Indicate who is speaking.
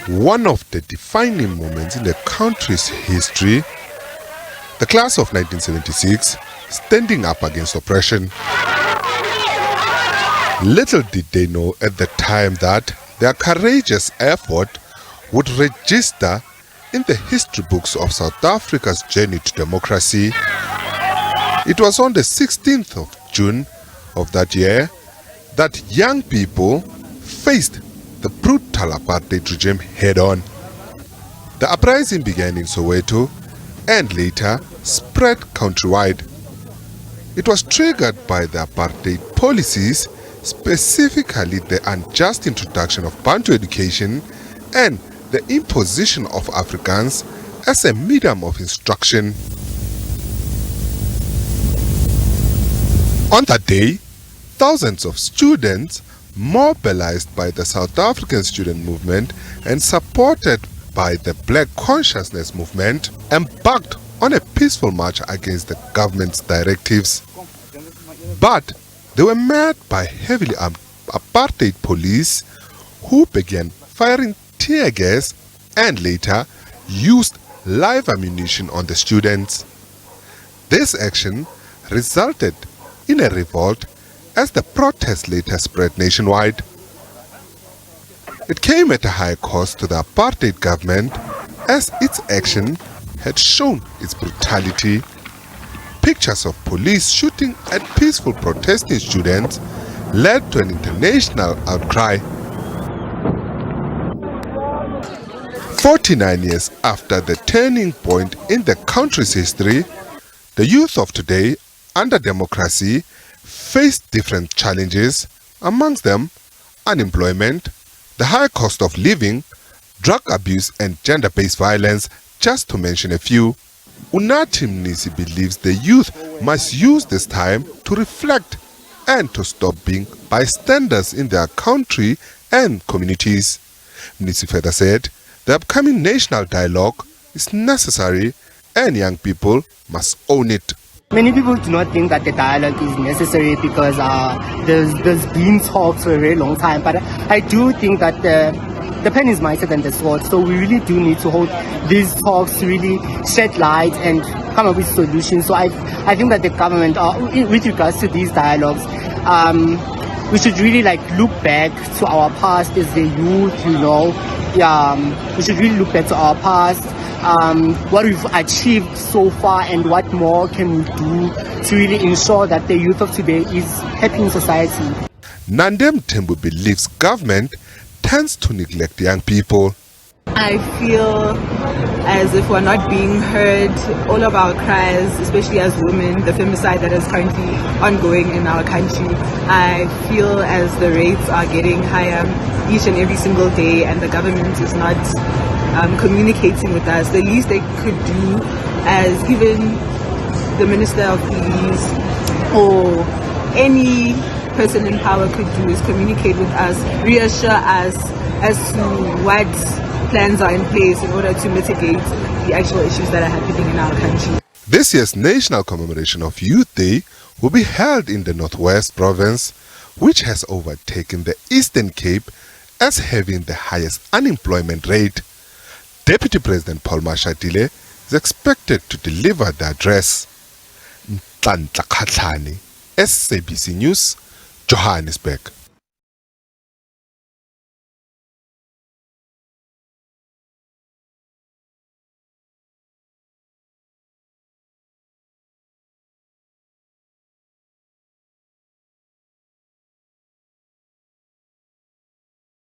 Speaker 1: one of the defining moments in the country's history, the class of 1976 standing up against oppression. Little did they know at the time that their courageous effort would register in the history books of South Africa's journey to democracy. It was on the 16th of June of that year that young people faced the brutal apartheid regime head-on. The uprising began in Soweto and later spread countrywide. It was triggered by the apartheid policies, specifically the unjust introduction of Bantu education and the imposition of Afrikaans as a medium of instruction. On that day, thousands of students, mobilized by the South African student movement and supported by the Black Consciousness movement, embarked on a peaceful march against the government's directives. But they were met by heavily armed apartheid police who began firing tear gas and later used live ammunition on the students. This action resulted in a revolt as the protest later spread nationwide. It came at a high cost to the apartheid government as its action had shown its brutality. Pictures of police shooting at peaceful protesting students led to an international outcry. 49 years after the turning point in the country's history, the youth of today, under democracy, face different challenges, amongst them unemployment, the high cost of living, drug abuse and gender-based violence, just to mention a few. Unathi Mnisi believes the youth must use this time to reflect and to stop being bystanders in their country and communities. Mnisi further said, the upcoming national dialogue is necessary and young people must own it.
Speaker 2: Many people do not think that the dialogue is necessary because there's been talks for a very long time, but I do think that the pen is mightier than the sword, so we really do need to hold these talks to really shed light and come up with solutions. So I think that the government, with regards to these dialogues, we should really look back to our past as the youth, we should really look back to our past, what we've achieved so far and what more can we do to really ensure that the youth of today is happy in society.
Speaker 1: Nandem Tembu believes government tends to neglect young people.
Speaker 3: I feel as if we're not being heard. All of our cries, especially as women, the femicide that is currently ongoing in our country, I feel as the rates are getting higher each and every single day and the government is not communicating with us. The least they could do, as even the Minister of Peace or any person in power could do, is communicate with us, reassure us as to what plans are in place in order to mitigate the actual issues that are happening in our country.
Speaker 1: This year's national commemoration of Youth Day will be held in the Northwest Province, which has overtaken the Eastern Cape as having the highest unemployment rate. Deputy President Paul Mashatile is expected to deliver the address. SABC News, Johannesburg.